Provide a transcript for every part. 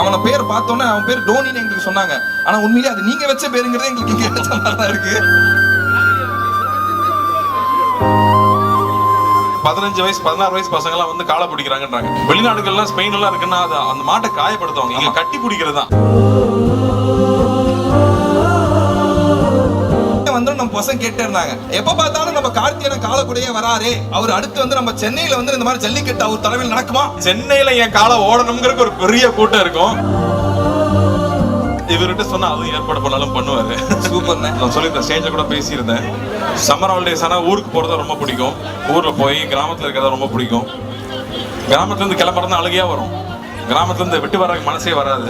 அவன பேர் பார்த்தோன்னே அவன் பேர் டோனின்னு எங்களுக்கு சொன்னாங்க. ஆனா உண்மையிலேயே அது நீங்க வச்ச பேருங்கிறதே எங்களுக்கு இங்க எடுத்த மாதிரி தான் இருக்கு. 15 வயசு 16 வயசு பசங்க எல்லாம் வந்து காலை பிடிக்கிறாங்கன்றாங்க. வெளிநாடுகள்லாம் ஸ்பெயின் எல்லாம் இருக்குன்னா அது அந்த மாட்டை காயப்படுத்துவாங்க. இங்க கட்டி பிடிக்கிறது தான். வந்து நம்ம பசங்க கேட்டே இருந்தாங்க, எப்ப பார்த்தாலும் நம்ம கார்த்தியான காலக்கூடயே வராரே, அவர் அடுத்து வந்து நம்ம சென்னையில வந்து இந்த மாதிரி ஜல்லிக்கட்டு அவர் தலைமையில் நடக்குமா? சென்னையில என் காலை ஓடணுங்கிறதுக்கு ஒரு பெரிய கூட்டம் இருக்கும். இவர்கிட்ட சொன்னா அதுவும் ஏற்பாடு பண்ணாலும் பண்ணுவாரு. சூப்பர்ண்ணே. நான் சொல்லியிருந்தேன், ஸ்டேஜ்ல கூட பேசியிருந்தேன். சம்மர் ஹாலிடேஸ் ஆனா ஊருக்கு போறதா ரொம்ப பிடிக்கும். ஊர்ல போய் கிராமத்துல இருக்கிறதா ரொம்ப பிடிக்கும். கிராமத்துல இருந்து கிளம்புறதுனா அழுகையா வரும். கிராமத்துல இருந்து விட்டு வர மனசே வராது.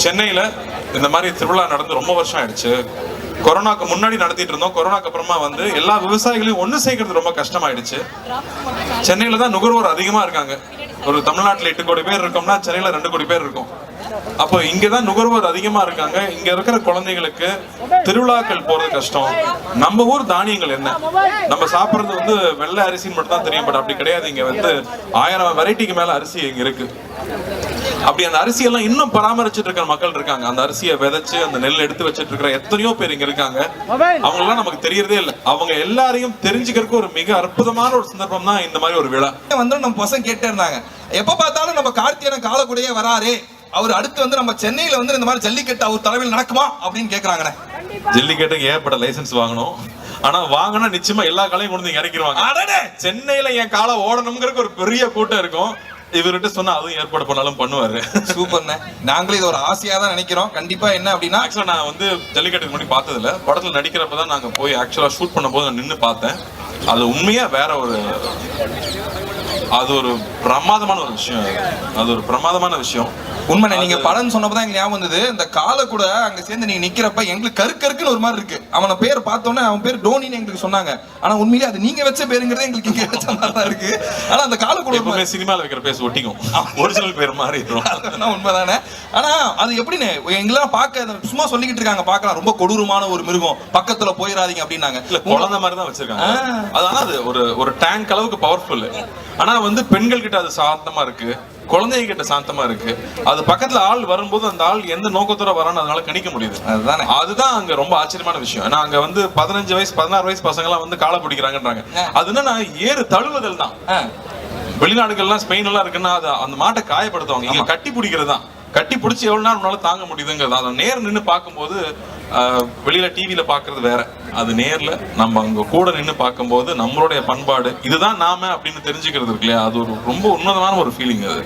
சென்னையில இந்த மாதிரி திருவிழா நடந்து ரொம்ப வருஷம் ஆயிடுச்சு. கொரோனாக்கு முன்னாடி நடத்திட்டு இருந்தோம். கொரோனாக்கு அப்புறமா வந்து எல்லா விவசாயிகளையும் ஒண்ணு சேர்க்கறது ரொம்ப கஷ்டமாயிடுச்சு. சென்னையில தான் நுகர்வோர் அதிகமா இருக்காங்க. ஒரு தமிழ்நாட்டுல 8 கோடி பேர் இருக்கோம்னா சென்னையில 2 கோடி பேர் இருக்கும். அப்போ இங்கதான் நுகர்வோர் அதிகமா இருக்காங்க. இங்க இருக்கிற குழந்தைகளுக்கு திருவிழாக்கள் போறது கஷ்டம். நம்ம ஊர் தானியங்கள் என்ன, நம்ம சாப்பிடுறது வந்து வெள்ளை அரிசின்னு மட்டும் தான் தெரியும். பட் அப்படி கிடையாது. இங்க வந்து 1000 வெரைட்டிக்கு மேல அரிசி இங்க இருக்கு. அப்படி அந்த அரிசியெல்லாம் இன்னும் பராமரிச்சுட்டு இருக்கிற மக்கள் இருக்காங்க. அந்த அரிசியை விதைச்சு அந்த நெல் எடுத்து வச்சிட்டு இருக்கிற எத்தனையோ பேர் இங்க இருக்காங்க. அவங்க எல்லாம் நமக்கு தெரியறதே இல்லை. அவங்க எல்லாரையும் தெரிஞ்சுக்கிறதுக்கு ஒரு மிக அற்புதமான ஒரு சந்தர்ப்பம் தான் இந்த மாதிரி ஒரு விழா. வந்து நம்ம பசங்க கேட்டே இருந்தாங்க, எப்ப பார்த்தாலும் நம்ம கார்த்தியான காலக்கூடயே வராரே, அவர் அடுத்து வந்து நம்ம சென்னையில வந்து இந்த மாதிரி ஜல்லிக்கட்டு அவர் தலைமையில் நடக்குமா அப்படின்னு கேக்குறாங்கண்ணே. ஜல்லிக்கட்டுக்கு ஏற்பட்ட லைசன்ஸ் வாங்கணும். ஆனா வாங்கினா நிச்சயமா எல்லா காலையும் கொண்டு வந்து இறக்கிடுவாங்க. சென்னையில என் காலை ஓடணுங்கிறதுக்கு ஒரு பெரிய கூட்டம் இருக்கும். இவர்கிட்ட சொன்னா அதுவும் ஏற்பாடு பண்ணாலும் பண்ணுவாரு. சூப்பர்ண்ணே. நாங்களும் இது ஒரு ஆசையா தான் நினைக்கிறோம். கண்டிப்பா என்ன அப்படின்னா, ஆக்சுவலா நான் வந்து ஜல்லிக்கட்டுக்கு முன்னாடி பார்த்தது இல்ல. படத்துல நடிக்கிறப்பதான் நாங்க போய் ஆக்சுவலா ஷூட் பண்ணும் போது நான் நின்று பார்த்தேன். அது உண்மையா வேற ஒரு, அது ஒரு பிரமாதமான ஒரு விஷயம். அது ஒரு பிரமாதமான விஷயம். உண்மை. நீங்க படம் சொன்னப்பதான் எங்களுக்கு ஞாபகம் வந்தது. இந்த காலை கூட அங்க சேர்ந்து நீங்க நிக்கிறப்ப எங்களுக்கு கருக்குன்னு ஒரு மாதிரி இருக்கு. அவன பேர் பார்த்தோன்னே அவன் பேர் டோனின்னு எங்களுக்கு சொன்னாங்க. ஆனா உண்மையிலேயே அது நீங்க வச்ச பேருங்கிறதே எங்களுக்கு இங்க எடுத்த மாதிரி தான் இருக்கு. ஆனா அந்த காலை கூட சினிமால வைக்கிற பேர் ஒட்டிக்கும். ஒரிஜினல் பேர் மாதிரி இருக்கும். உண்மைதானே. ஆனா அது எப்படின்னு எங்கெல்லாம் பார்க்க சும்மா சொல்லிக்கிட்டு இருக்காங்க, பார்க்கலாம் ரொம்ப கொடூரமான ஒரு மிருகம், பக்கத்துல போயிடாதீங்க அப்படின்னாங்க. இல்ல குழந்தை மாதிரி தான் வச்சிருக்காங்க. அதான் அது ஒரு டேங்க் அளவுக்கு பவர்ஃபுல். ஆனா வந்து பெண்கள் கிட்ட அது சாந்தமா இருக்கு, குழந்தைங்க கிட்ட சாந்தமா இருக்கு. அது பக்கத்துல ஆள் வரும்போது அந்த ஆள் எந்த நோக்கத்தோட வரான்னு அதனால கணிக்க முடியுது. அதுதான் அங்க ரொம்ப ஆச்சரியமான விஷயம். ஏன்னா அங்க வந்து 15 வயசு 16 வயசு பசங்க எல்லாம் வந்து காலை பிடிக்கிறாங்கன்றாங்க. அது என்னன்னா ஏறு தழுவுதல் தான். வெளிநாடுகள்லாம் ஸ்பெயின் எல்லாம் இருக்குன்னா அது அந்த மாட்டை காயப்படுத்துவாங்க. இங்க கட்டி பிடிக்கிறது தான். கட்டி பிடிச்சி எவ்வளவு நேரம் உன்னால தாங்க முடியுதுங்கிறது. அதை நேர் நின்று பார்க்கும்போது வெளியில டிவியில பாக்குறது வேற, அது நேர்ல நம்ம அங்க கூட நின்று பார்க்கும்போது நம்மளுடைய பண்பாடு இதுதான் நாம அப்படின்னு தெரிஞ்சுக்கிறது இருக்கு இல்லையா, அது ஒரு ரொம்ப உன்னதமான ஒரு ஃபீலிங் அது.